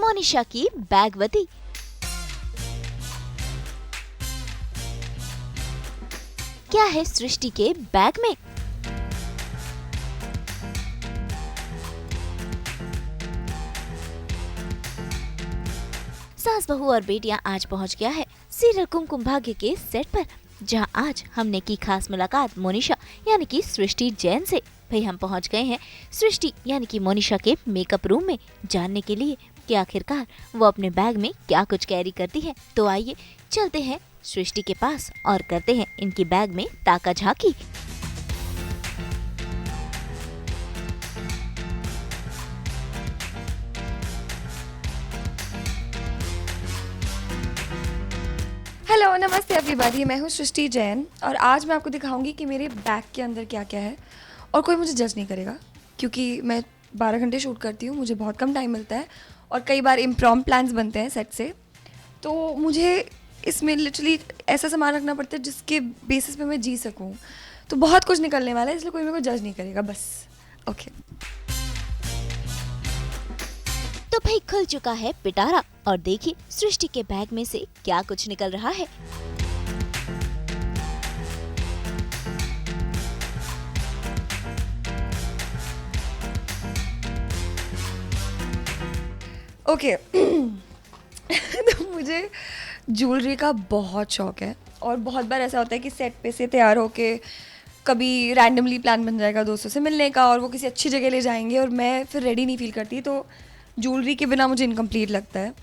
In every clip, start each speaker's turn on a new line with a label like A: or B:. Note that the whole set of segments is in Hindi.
A: मोनिशा की बैगवती। क्या है सृष्टि के बैग में? सास बहू और बेटियां आज पहुंच गया है सीरियल कुमकुम भाग्य के सेट पर, जहां आज हमने की खास मुलाकात मोनिशा यानी कि सृष्टि जैन से। भाई हम पहुंच गए हैं सृष्टि यानी कि मोनिशा के मेकअप रूम में जानने के लिए कि आखिरकार वो अपने बैग में क्या कुछ कैरी करती है। तो आइए चलते हैं सृष्टि के पास और करते हैं इनकी बैग में ताका झाकी।
B: हेलो नमस्ते एवरीबॉडी, मैं हूँ सृष्टि जैन और आज मैं आपको दिखाऊंगी कि मेरे बैग के अंदर क्या क्या है। और कोई मुझे जज नहीं करेगा क्योंकि मैं 12 घंटे शूट करती हूँ, मुझे बहुत कम टाइम मिलता है और कई बार इम्प्रॉम प्लान्स बनते हैं सेट से। तो मुझे इसमें लिटरली ऐसा सामान रखना पड़ता है जिसके बेसिस पे मैं जी सकूँ। तो बहुत कुछ निकलने वाला है, इसलिए कोई मेरे को जज नहीं करेगा बस। ओके
A: तो भाई खुल चुका है पिटारा और देखिए सृष्टि के बैग में से क्या कुछ निकल रहा है।
B: ओके तो मुझे ज्वेलरी का बहुत शौक है और बहुत बार ऐसा होता है कि सेट पे से तैयार होके कभी रैंडमली प्लान बन जाएगा दोस्तों से मिलने का और वो किसी अच्छी जगह ले जाएंगे और मैं फिर रेडी नहीं फील करती, तो ज्वेलरी के बिना मुझे इनकम्प्लीट लगता है।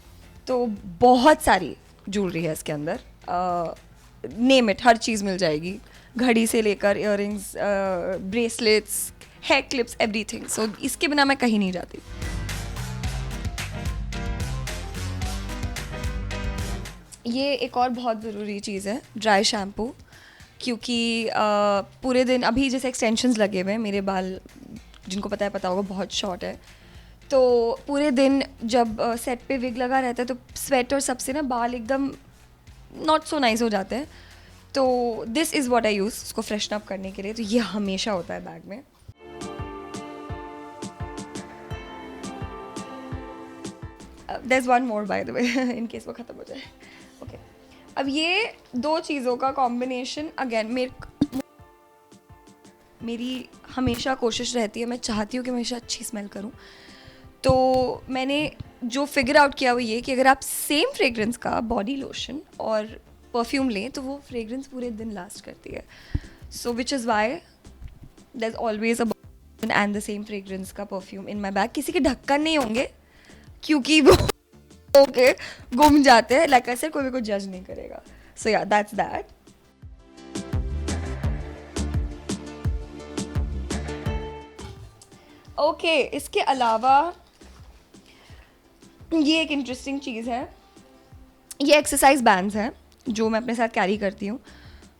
B: तो बहुत सारी ज्वेलरी है इसके अंदर, नेम इट, हर चीज़ मिल जाएगी, घड़ी से लेकर earrings, bracelets, hair clips, everything. So इसके बिना मैं कहीं नहीं जाती। ये एक और बहुत ज़रूरी चीज़ है, ड्राई शैम्पू, क्योंकि पूरे दिन अभी जैसे एक्सटेंशंस लगे हुए हैं, मेरे बाल जिनको पता है पता होगा बहुत शॉर्ट है, तो पूरे दिन जब सेट पे विग लगा रहता है तो स्वेट और सबसे ना बाल एकदम नॉट सो नाइस हो जाते हैं। तो this is what I use उसको फ्रेशन अप करने के लिए। तो ये हमेशा होता है बैग में। There is one more by the way in case वो ख़त्म हो जाए। ओके अब ये दो चीज़ों का कॉम्बिनेशन अगेन मेरी हमेशा कोशिश रहती है, मैं चाहती हूँ कि हमेशा अच्छी स्मेल करूँ। तो मैंने जो फिगर आउट किया वो ये कि अगर आप सेम फ्रेग्रेंस का बॉडी लोशन और परफ्यूम लें तो वो फ्रेग्रेंस पूरे दिन लास्ट करती है। So which is why there is always a and the same fragrance का परफ्यूम इन माई बैग। किसी के ढक्कन नहीं होंगे क्योंकि वो ओके गुम जाते हैं, लाइक आई सेड, कोई मेरे को जज नहीं करेगा। सो या दैट्स दैट। ओके इसके अलावा ये एक इंटरेस्टिंग चीज़ है, ये एक्सरसाइज बैंड्स हैं जो मैं अपने साथ कैरी करती हूँ।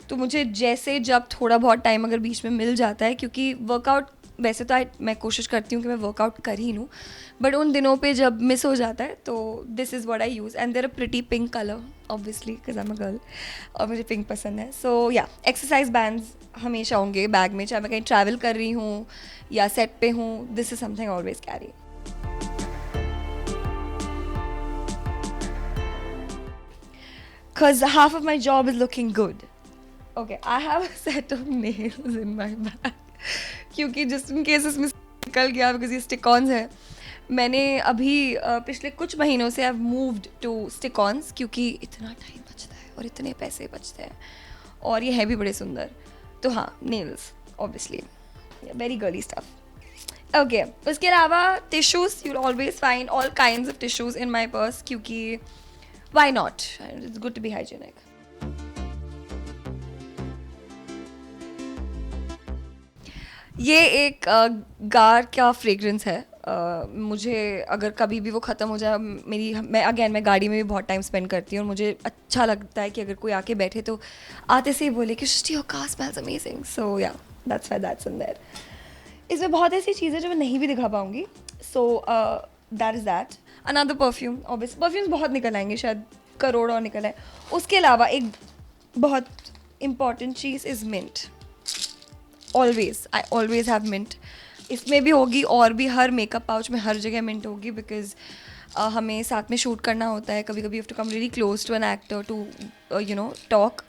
B: तो मुझे जैसे जब थोड़ा बहुत टाइम अगर बीच में मिल जाता है, क्योंकि वर्कआउट वैसे तो मैं कोशिश करती हूँ कि मैं वर्कआउट कर ही लूँ, बट उन दिनों पे जब मिस हो जाता है तो this is what I use and there a pretty pink colour obviously because I am a girl और मुझे पिंक पसंद है। सो या एक्सरसाइज बैंड्स हमेशा होंगे बैग में, चाहे मैं कहीं ट्रैवल कर रही हूँ या सेट पे हूँ। This is something I always carry. Because half of my job is looking good. Okay, I have a set of nails in my bag. क्योंकि just in case इसमें निकल गया, because ये stick-ons है। मैंने अभी पिछले कुछ महीनों से I've moved to stick-ons क्योंकि इतना टाइम बचता है और इतने पैसे बचते हैं और ये है भी बड़े सुंदर। तो हाँ, nails obviously, very girly stuff. Okay, उसके अलावा tissues, you'll always find all kinds of tissues in my purse क्योंकि why not? It's good to be hygienic. ये एक गार का फ्रेग्रेंस है। मुझे अगर कभी भी वो ख़त्म हो जाए, मैं गाड़ी में भी बहुत टाइम स्पेंड करती हूँ और मुझे अच्छा लगता है कि अगर कोई आके बैठे तो आते से ही बोले कि सृष्टि योर कार स्मेल्स अमेजिंग। सो या that's why that's in their. इसमें बहुत ऐसी चीज़ें जो मैं नहीं भी दिखा पाऊँगी। So that is that. Another perfume, obvious perfumes बहुत निकल आएंगे, शायद करोड़ और निकल आए। उसके अलावा एक बहुत इम्पॉर्टेंट चीज़ is mint. Always I always have mint. इसमें भी होगी और भी हर मेकअप पाउच में हर जगह मिंट होगी बिकॉज हमें साथ में शूट करना होता है, कभी कभी have to come really close to an actor to you know talk,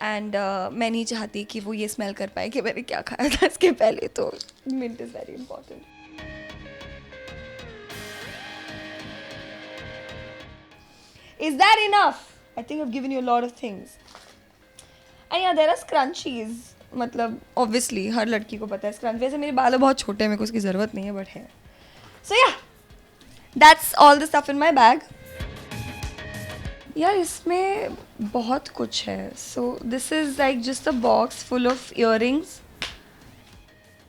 B: and मैं नहीं चाहती कि वो ये स्मेल कर पाए कि मैंने क्या खाया था इसके पहले, तो mint is very important. Is that enough? I think I've given you a lot of things. And yeah, there are scrunchies. मतलब obviously हर लड़की को पता है scrunch. वैसे मेरे बाल बहुत छोटे हैं, मेरे को उसकी ज़रूरत नहीं है, but है. So yeah, that's all the stuff in my bag. यार इसमें बहुत कुछ है. So this is like just a box full of earrings.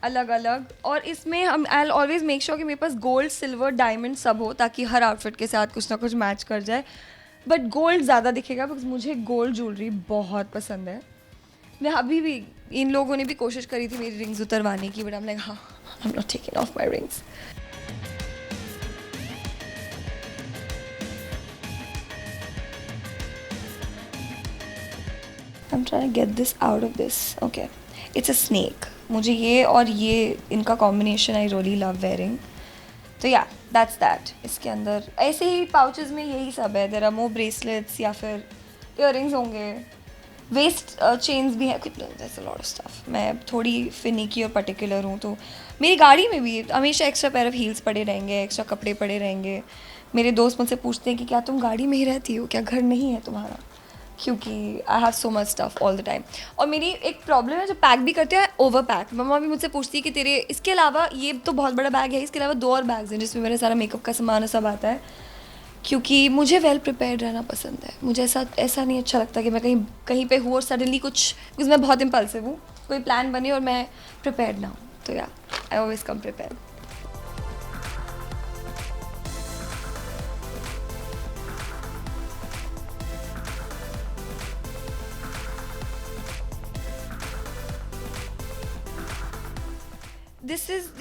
B: अलग अलग. और इसमें हम I'll always make sure कि मेरे पास गोल्ड, सिल्वर, डायमंड सब हो, ताकि हर आउटफिट के साथ कुछ ना कुछ मैच कर जाए. बट गोल्ड ज़्यादा दिखेगा बिकॉज मुझे गोल्ड ज्वेलरी बहुत पसंद है. मैं अभी भी, इन लोगों ने भी कोशिश करी थी मेरी रिंग्स उतरवाने की, बट आई एम लाइक हाँ, I am not taking off my rings. I am trying to get this out of this. Okay, it's a snake. मुझे ये और ये इनका combination I really love wearing. तो या दैट्स दैट. इसके अंदर ऐसे ही पाउचेस में यही सब है. देयर आर मोर ब्रेसलेट्स या फिर इयररिंग्स होंगे, वेस्ट चेन्स भी हैं, that's a lot of stuff. मैं थोड़ी फिनिकी और पर्टिकुलर हूँ, तो मेरी गाड़ी में भी हमेशा एक्स्ट्रा पेयर ऑफ हील्स पड़े रहेंगे, एक्स्ट्रा कपड़े पड़े रहेंगे. मेरे दोस्त मुझसे पूछते हैं कि क्या तुम गाड़ी में ही रहती हो, क्या घर नहीं है तुम्हारा, क्योंकि I have so much stuff all the time. और मेरी एक प्रॉब्लम है, जो पैक भी करते हैं ओवर पैक. मम्मा भी मुझसे पूछती है कि तेरे इसके अलावा, ये तो बहुत बड़ा बैग है, इसके अलावा 2 और बैग्स हैं जिसमें मेरा सारा मेकअप का सामान सब आता है, क्योंकि मुझे वेल प्रिपेयर्ड रहना पसंद है. मुझे ऐसा नहीं अच्छा लगता कि मैं कहीं पे हूँ और सडनली कुछ, बिकॉज मैं बहुत इम्पल्सिव हूँ, कोई प्लान बने और मैं प्रिपेयर्ड ना हूँ. तो या आई ऑलवेज कम प्रिपेयर्ड.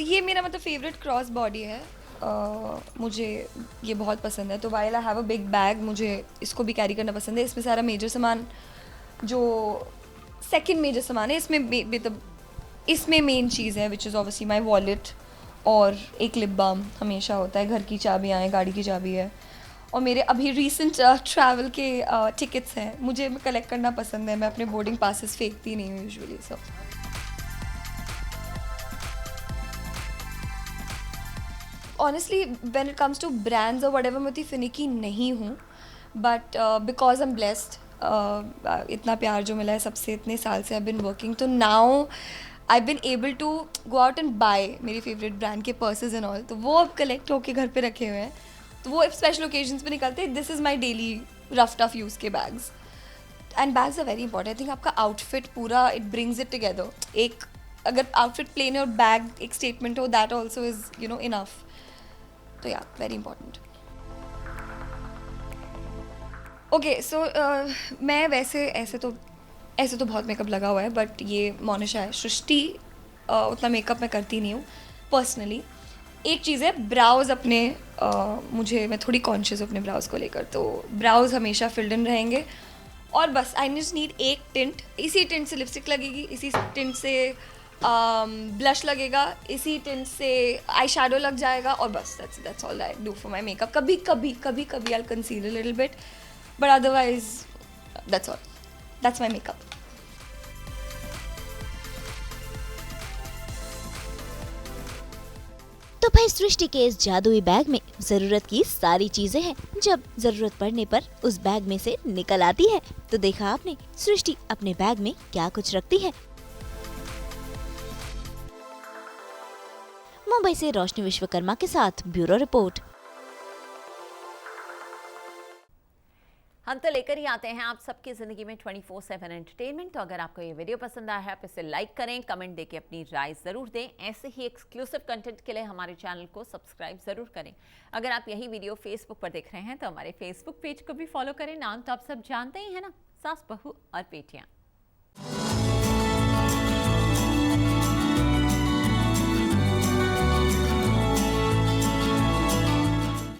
B: ये मेरा मतलब फेवरेट क्रॉस बॉडी है. मुझे ये बहुत पसंद है. तो while I have a big bag, मुझे इसको भी कैरी करना पसंद है. इसमें सारा मेजर सामान, जो सेकंड मेजर सामान है, इसमें मेन चीज़ है which is obviously my wallet, और एक लिप बाम हमेशा होता है. घर की चाबियाँ हैं, गाड़ी की चाबी है, और मेरे अभी रिसेंट ट्रैवल के टिकट्स हैं. मुझे कलेक्ट करना पसंद है. मैं अपने बोर्डिंग पासेस फेंकती नहीं हूँ usually. So honestly when it comes to brands और वट एवर, मैं उतनी फिनिकी नहीं हूँ, but because I am blessed, इतना प्यार जो मिला है सबसे इतने साल से आई बिन वर्किंग, तो now I been able to go out and buy मेरी फेवरेट ब्रांड के पर्सेज एंड ऑल. तो वो अब कलेक्ट होके घर पे रखे हुए हैं, तो वो स्पेशल ओकेजन्स पे निकलते. This is my daily rough tough use के bags. And bags are very important. I think आपका आउटफिट पूरा, इट ब्रिंग्स इट टुगेदर. एक अगर आउटफिट प्लेन है और बैग एक स्टेटमेंट हो, that also is you know enough. तो या वेरी इंपॉर्टेंट. ओके, सो मैं वैसे ऐसे तो बहुत मेकअप लगा हुआ है, बट ये मोनिशा है. सृष्टि उतना मेकअप मैं करती नहीं हूँ पर्सनली. एक चीज़ है, ब्राउज़ अपने मैं थोड़ी कॉन्शियस हूँ अपने ब्राउज़ को लेकर, तो ब्राउज़ हमेशा फिल्ड इन रहेंगे. और बस आई जस्ट नीड एक टिंट. इसी टिंट से लिपस्टिक लगेगी, इसी टिंट से ब्लश लगेगा, इसी टिंट से आई शैडो लग जाएगा, और बस that's all I do for my makeup. कभी कभी I conceal a little bit, but otherwise that's all. That's my makeup.
A: तो भाई सृष्टि के इस जादुई बैग में जरूरत की सारी चीजें हैं. जब जरूरत पड़ने पर उस बैग में से निकल आती है. तो देखा आपने सृष्टि अपने बैग में क्या कुछ रखती है. मुंबई से रोशनी विश्वकर्मा के साथ ब्यूरो रिपोर्ट.
C: हम तो लेकर ही आते हैं आप सबकी ज़िंदगी में 24/7 एंटरटेनमेंट. तो अगर आपको ये वीडियो पसंद आया है, आप इसे लाइक करें, कमेंट देके अपनी राय ज़रूर दें. ऐसे ही एक्सक्लूसिव कंटेंट के लिए हमारे चैनल को सब्सक्राइब ज़रूर करें. अगर आप यही वीडियो फेसबुक पर देख रहे हैं तो हमारे फेसबुक पेज को भी फॉलो करें. नाम तो आप सब जानते ही हैं ना, सास बहू और बेटियाँ.